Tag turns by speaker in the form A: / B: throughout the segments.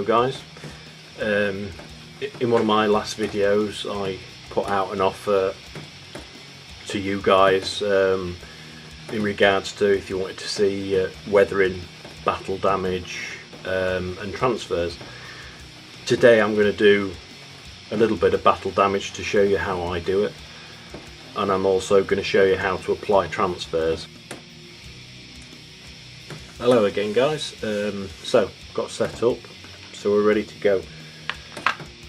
A: guys, in one of my last videos I put out an offer to you guys in regards to if you wanted to see weathering, battle damage and transfers. Today I'm going to do a little bit of battle damage to show you how I do it, and I'm also going to show you how to apply transfers. Hello again guys, so got set up, so we're ready to go.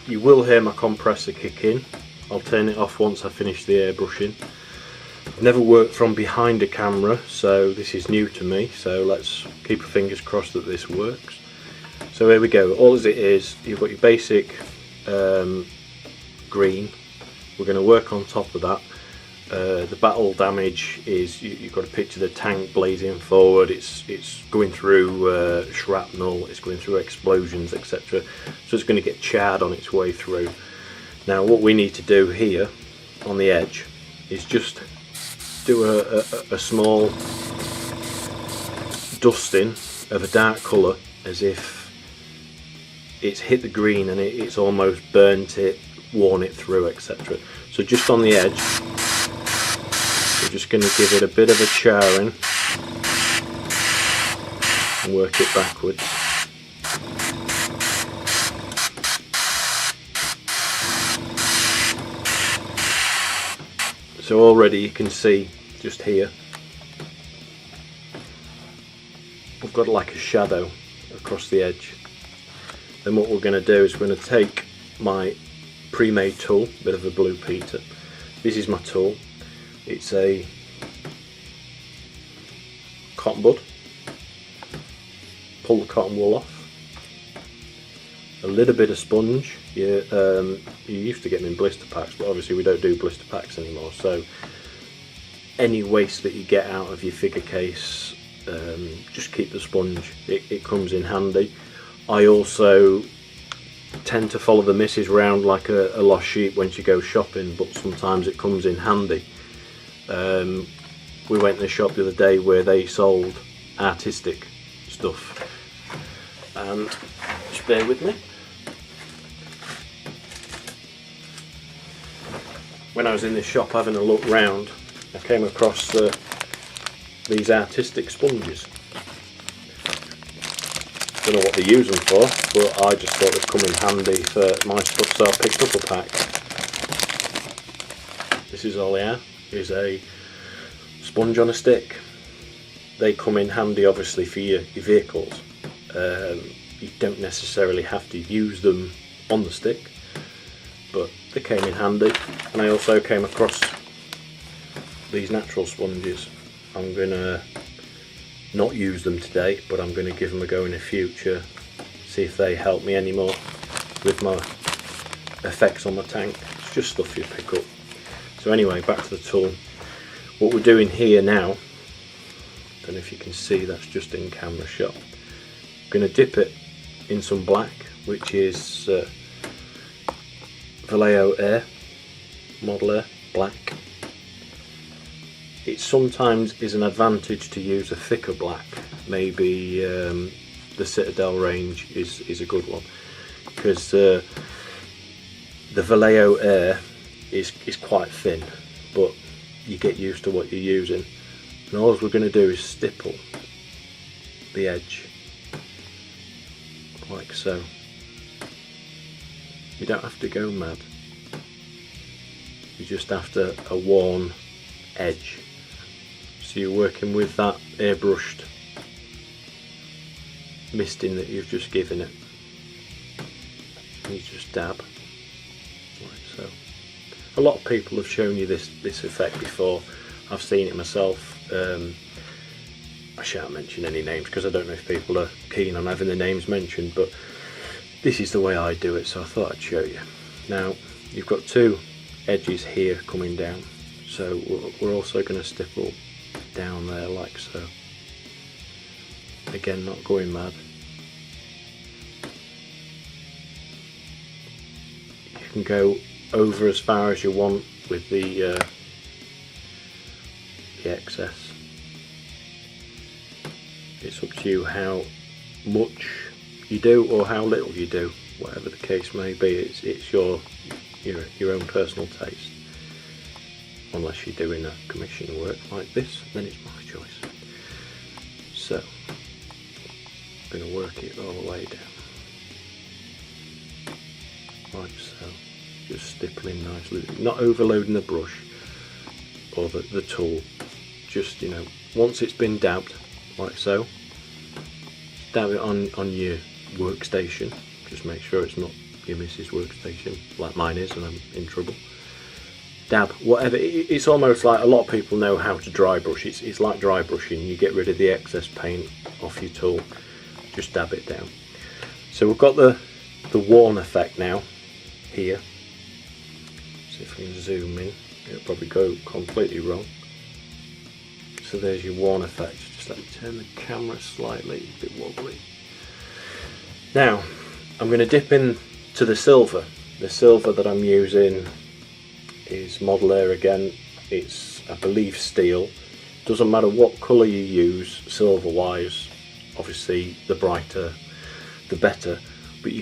A: You will hear my compressor kick in. I'll turn it off once I finish the airbrushing. I've never worked from behind a camera, so this is new to me, so let's keep our fingers crossed that this works. So here we go. All as it is, you've got your basic green. We're going to work on top of that. The battle damage is you've got to picture the tank blazing forward. It's going through shrapnel, it's going through explosions, etc. So it's going to get charred on its way through. Now what we need to do here on the edge is just do a small dusting of a dark colour, as if it's hit the green and it's almost burnt it, worn it through, etc. So just on the edge, we're just going to give it a bit of a charring and work it backwards. So already you can see just here I've got like a shadow across the edge. Then what we're going to do is we're going to take my pre-made tool, a bit of a Blue Peter. This is my tool. It's a cotton bud. Pull the cotton wool off. A little bit of sponge. You used to get them in blister packs, but obviously we don't do blister packs anymore. So any waste that you get out of your figure case, just keep the sponge. It comes in handy. I also tend to follow the missus round like a lost sheep when she goes shopping, but sometimes it comes in handy. We went in a shop the other day where they sold artistic stuff, and just bear with me. When I was in this shop having a look round, I came across these artistic sponges. Don't know what they use them for, but I just thought they'd come in handy for my stuff, so I picked up a pack. This is all they are, is a sponge on a stick. They come in handy obviously for your vehicles. You don't necessarily have to use them on the stick, but they came in handy. And I also came across these natural sponges. I'm going to not use them today, but I'm going to give them a go in the future, see if they help me anymore with my effects on my tank. It's just stuff you pick up. So anyway, back to the tool. What we're doing here now, I don't know if you can see, that's just in camera shot. I'm going to dip it in some black, which is Vallejo Air, Model Air Black. It sometimes is an advantage to use a thicker black. Maybe the Citadel range is a good one, because the Vallejo Air is quite thin, but you get used to what you're using. And all we're going to do is stipple the edge like so. You don't have to go mad, you just have to a worn edge. So you're working with that airbrushed misting that you've just given it, and you just dab like so. A lot of people have shown you this effect before. I've seen it myself. I shan't mention any names because I don't know if people are keen on having the names mentioned, but this is the way I do it, so I thought I'd show you. Now you've got two edges here coming down, so we're also going to stipple down there like so. Again, not going mad. You can go over as far as you want with the excess. It's up to you how much you do or how little you do, whatever the case may be. It's your own personal taste. Unless you're doing a commission work like this, then it's my choice. So I'm going to work it all the way down, like so, just stippling nicely, not overloading the brush or the tool. Just, once it's been dabbed, like so, dab it on your workstation. Just make sure it's not your missus' workstation like mine is and I'm in trouble. Dab, whatever. It's almost like, a lot of people know how to dry brush. It's like dry brushing. You get rid of the excess paint off your tool, just dab it down. So we've got the worn effect now here. See if we can zoom in. It'll probably go completely wrong. So there's your worn effect. Just let me turn the camera slightly, a bit wobbly. Now I'm going to dip in to the silver. The silver that I'm using is Model Air again. It's, I believe, steel. Doesn't matter what colour you use silver wise, obviously the brighter the better, but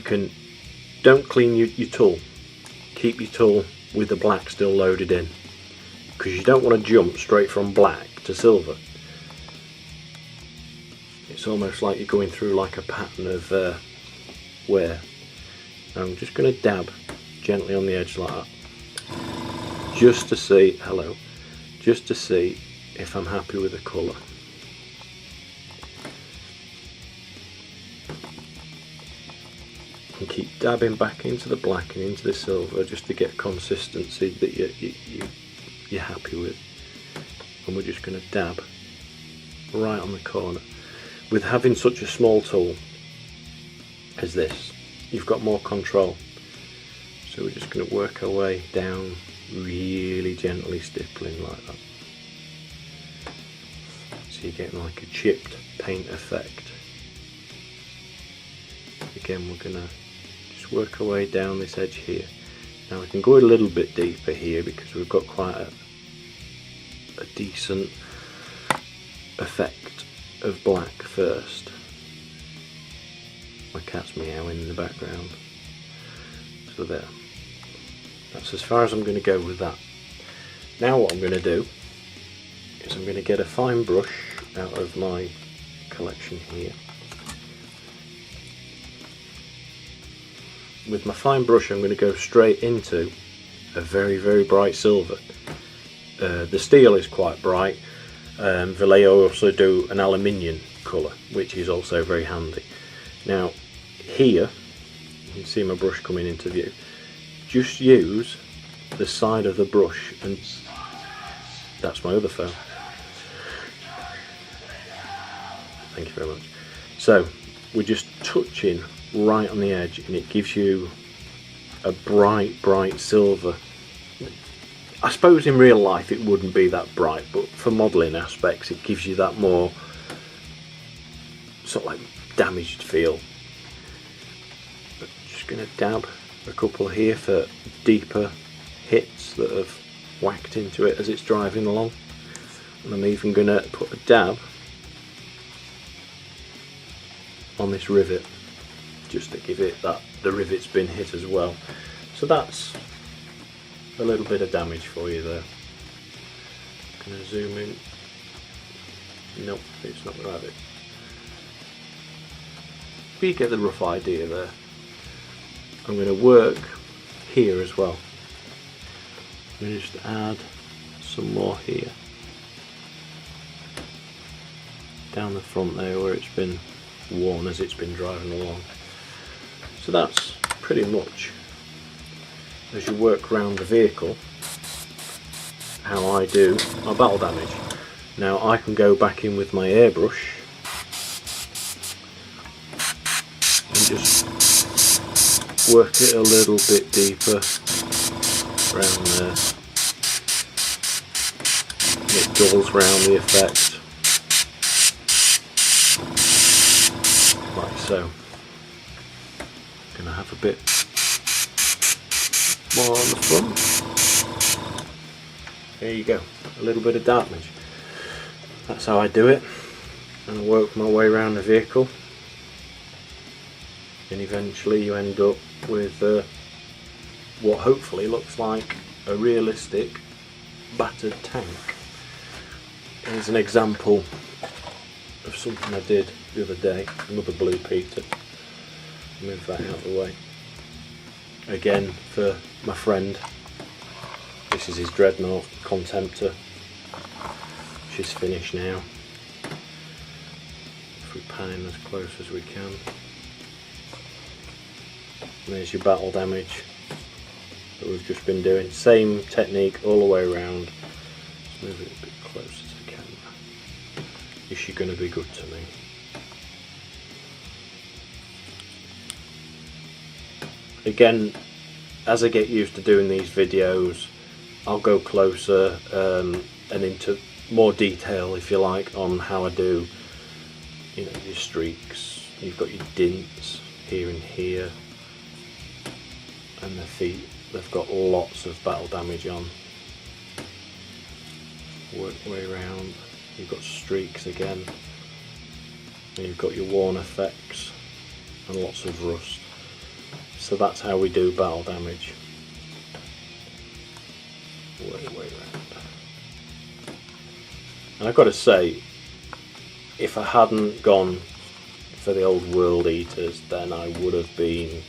A: don't clean your tool. Keep your tool with the black still loaded in, because you don't want to jump straight from black to silver. It's almost like you're going through like a pattern of wear. I'm just going to dab gently on the edge like that, just to see, just to see if I'm happy with the colour. And keep dabbing back into the black and into the silver, just to get consistency that you're happy with. And we're just going to dab right on the corner. With having such a small tool as this, you've got more control. So we're just going to work our way down, really gently stippling like that. So you're getting like a chipped paint effect. Again, we're going to just work our way down this edge here. Now we can go a little bit deeper here because we've got quite a decent effect of black first. My cat's meowing in the background. So there. That's as far as I'm going to go with that. Now what I'm going to do is I'm going to get a fine brush out of my collection here. With my fine brush I'm going to go straight into a very, very bright silver. The steel is quite bright. Vallejo also do an aluminium colour, which is also very handy. Now here, you can see my brush coming into view. Just use the side of the brush, and that's my other phone. Thank you very much. So we're just touching right on the edge and it gives you a bright silver. I suppose in real life it wouldn't be that bright, but for modelling aspects it gives you that more sort of like damaged feel. But just going to dab a couple here for deeper hits that have whacked into it as it's driving along, and I'm even going to put a dab on this rivet just to give it that the rivet's been hit as well. So that's a little bit of damage for you there. I'm going to zoom in. Nope, it's not the rabbit. But you get the rough idea there. I'm going to work here as well. I'm going to just add some more here. Down the front there where it's been worn as it's been driving along. So that's pretty much, as you work around the vehicle, how I do my battle damage. Now I can go back in with my airbrush and just work it a little bit deeper around there. It dulls round the effect, like so. Gonna have a bit more on the front. There you go, a little bit of damage. That's how I do it, and I work my way around the vehicle. and eventually you end up with what hopefully looks like a realistic battered tank. Here's an example of something I did the other day, another Blue Peter. Move that out of the way. Again, for my friend, this is his Dreadnought Contemptor. She's finished now. If we pan in as close as we can. And there's your battle damage that we've just been doing. Same technique all the way around. Let's move it a bit closer to the camera. Is she going to be good to me? Again, as I get used to doing these videos, I'll go closer and into more detail, if you like, on how I do, you know, your streaks. You've got your dints here and here, and the feet, they've got lots of battle damage on. Work the way around. You've got streaks again, and you've got your worn effects and lots of rust. So that's how we do battle damage. Way around. And I've got to say, if I hadn't gone for the old World Eaters, then I would have been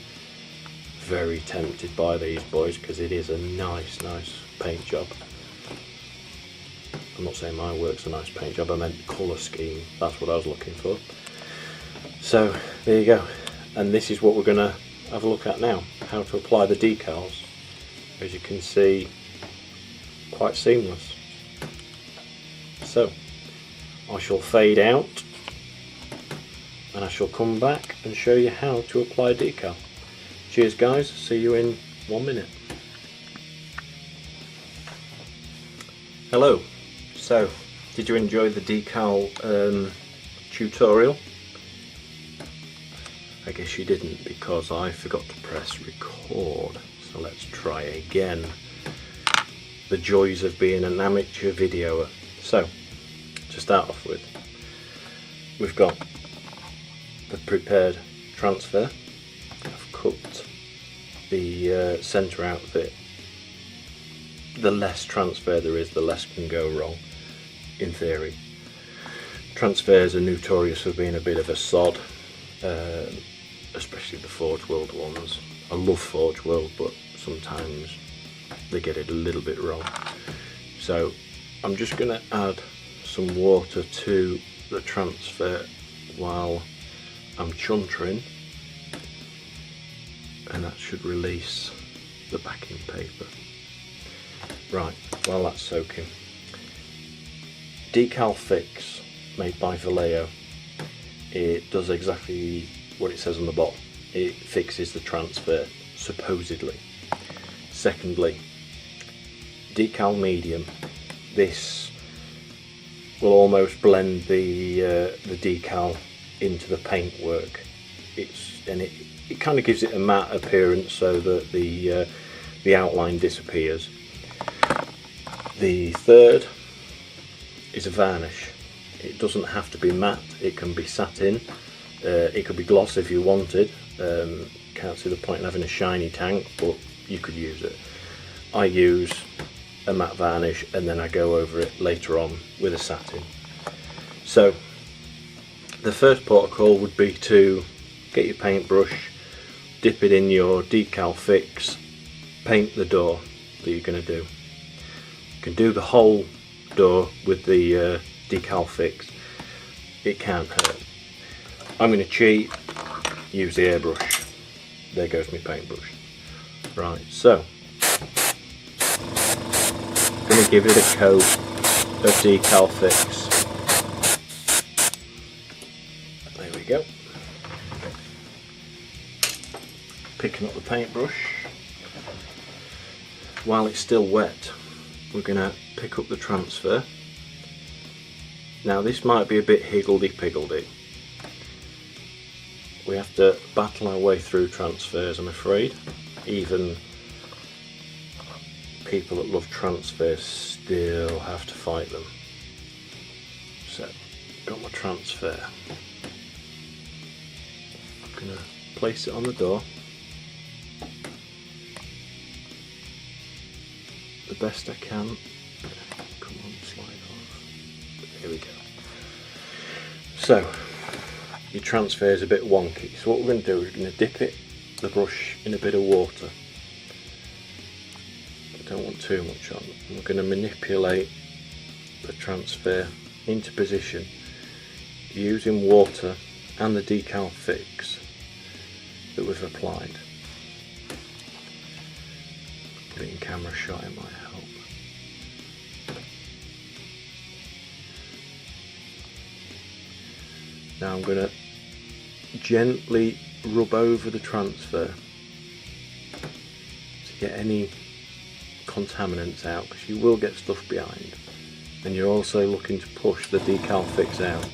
A: very tempted by these boys, because it is a nice paint job. I'm not saying my work's a nice paint job, I meant colour scheme. That's what I was looking for. So there you go. And this is what we're going to have a look at now, how to apply the decals. As you can see, quite seamless. So I shall fade out and I shall come back and show you how to apply decal. Cheers guys, see you in 1 minute. Hello, so did you enjoy the decal tutorial? I guess you didn't, because I forgot to press record. So let's try again. The joys of being an amateur videoer. So, to start off with, we've got the prepared transfer. I've cut the centre outfit. The less transfer there is, the less can go wrong, in theory. Transfers are notorious for being a bit of a sod. Especially the Forge World ones. I love Forge World, but sometimes they get it a little bit wrong. So I'm just going to add some water to the transfer while I'm chuntering, and that should release the backing paper. Right, while that's soaking. Decal Fix, made by Vallejo. It does exactly what it says on the bottom. It fixes the transfer, supposedly. Secondly, Decal Medium. This will almost blend the decal into the paintwork. It kind of gives it a matte appearance, so that the outline disappears. The third is a varnish. It doesn't have to be matte, it can be satin. It could be gloss if you wanted. Can't see the point in having a shiny tank, but you could use it. I use a matte varnish and then I go over it later on with a satin. So the first protocol would be to get your paintbrush, dip it in your Decal Fix, paint the door that you're going to do. You can do the whole door with the Decal Fix. It can't hurt. I'm going to cheat, use the airbrush. There goes my paintbrush. Right, so I'm going to give it a coat of Decal Fix. There we go. Picking up the paintbrush. While it's still wet, we're going to pick up the transfer. Now this might be a bit higgledy-piggledy. We have to battle our way through transfers, I'm afraid. Even people that love transfers still have to fight them. So, got my transfer. I'm gonna place it on the door the best I can. Come on, slide off. There we go. So your transfer is a bit wonky, so what we're going to do is we're going to dip the brush in a bit of water. I don't want too much on. We're going to manipulate the transfer into position using water and the decal fix that we've applied. Put it in camera shot, it might help. Now I'm going to gently rub over the transfer to get any contaminants out, because you will get stuff behind, and you're also looking to push the decal fix out.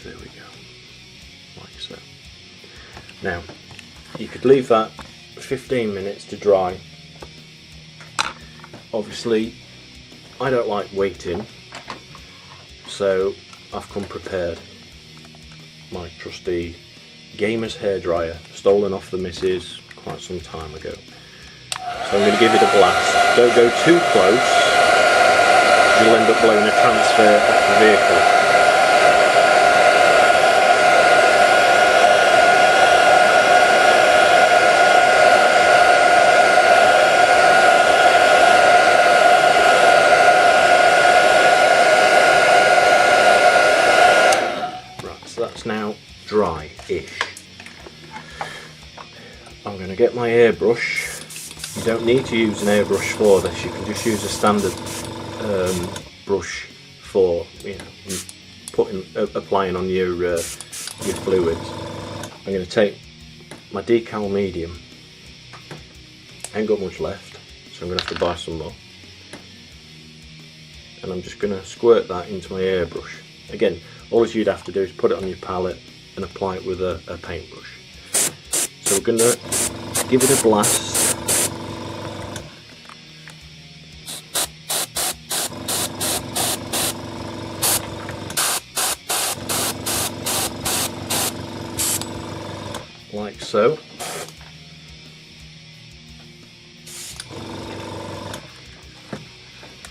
A: So there we go, like so. Now you could leave that 15 minutes to dry. Obviously I don't like waiting, so I've come prepared. My trusty gamer's hairdryer, stolen off the missus quite some time ago. So I'm going to give it a blast. Don't go too close, you'll end up blowing a transfer off the vehicle. Now dry-ish. I'm going to get my airbrush. You don't need to use an airbrush for this, you can just use a standard brush for, you know, applying on your fluids. I'm going to take my decal medium. I ain't got much left, so I'm going to have to buy some more. And I'm just going to squirt that into my airbrush. Again, all you'd have to do is put it on your palette and apply it with a paintbrush. So we're going to give it a blast. Like so.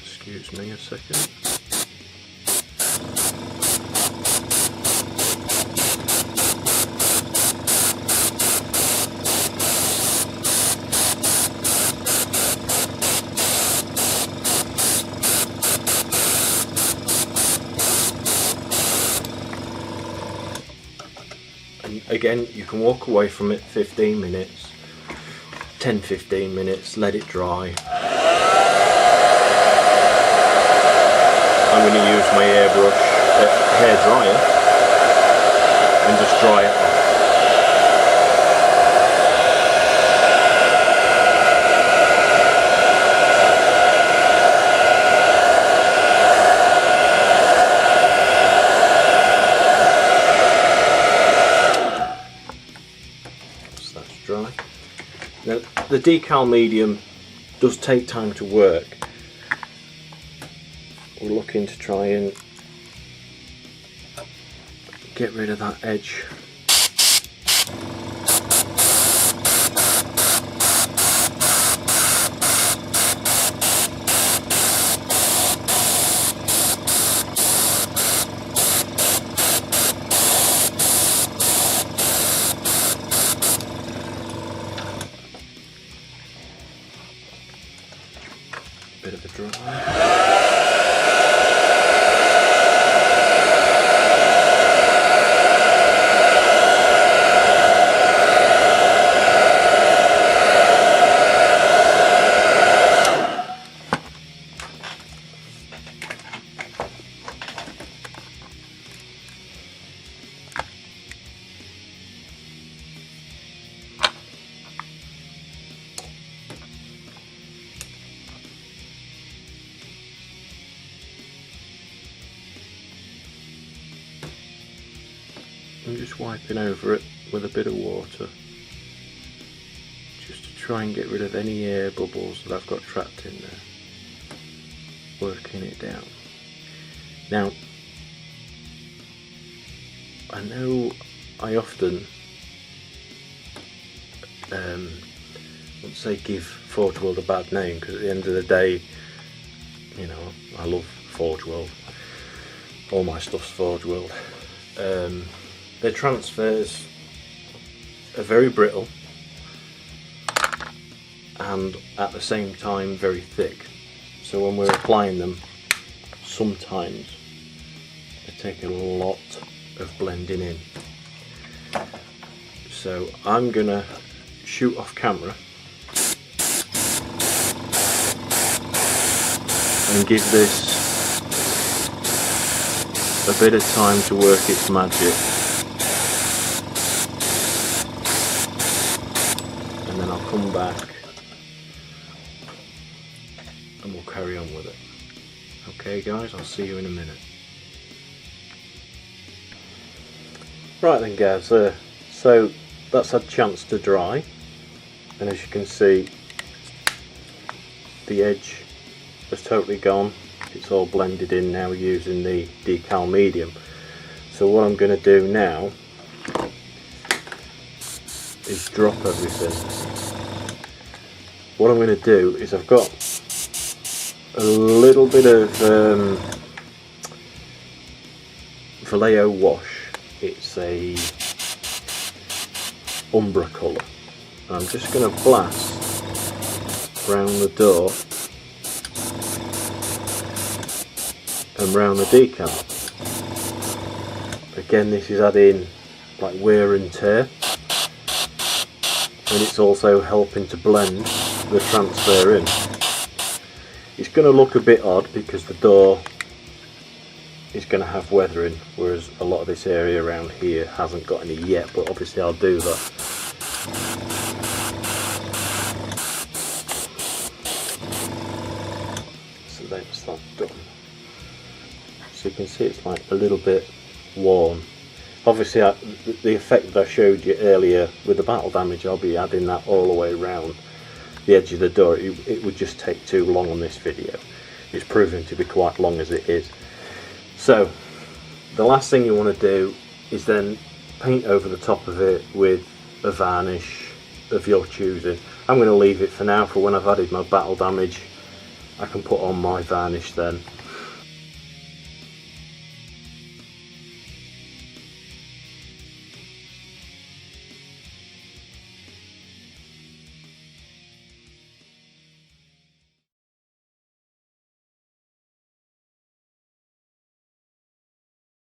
A: Excuse me a second. Again, you can walk away from it 15 minutes, 10-15 minutes, let it dry. I'm going to use my airbrush hair dryer and just dry it off. Dry. Now the decal medium does take time to work. We're looking to try and get rid of that edge. Bit of a dry. I'm just wiping over it with a bit of water, just to try and get rid of any air bubbles that I've got trapped in there, working it down. Now I know I often wouldn't say give Forge World a bad name, because at the end of the day, you know, I love Forge World. All my stuff's Forge World. Their transfers are very brittle and at the same time very thick. So when we're applying them, sometimes they take a lot of blending in. So I'm gonna shoot off camera and give this a bit of time to work its magic, and then I'll come back and we'll carry on with it. Okay guys, I'll see you in a minute. Right then guys, so that's had a chance to dry, and as you can see the edge has totally gone. It's all blended in now using the decal medium. So what I'm going to do now is drop everything. What I'm going to do is I've got a little bit of Vallejo wash. It's a Umbra colour. I'm just going to blast around the door and round the decal. Again, this is adding like wear and tear, and it's also helping to blend the transfer in. It's going to look a bit odd because the door is going to have weathering, whereas a lot of this area around here hasn't got any yet, but obviously I'll do that. So that's that done. So you can see it's like a little bit worn. Obviously the effect that I showed you earlier with the battle damage, I'll be adding that all the way around the edge of the door. It would just take too long on this video. It's proving to be quite long as it is. So the last thing you want to do is then paint over the top of it with a varnish of your choosing. I'm going to leave it for now, for when I've added my battle damage I can put on my varnish then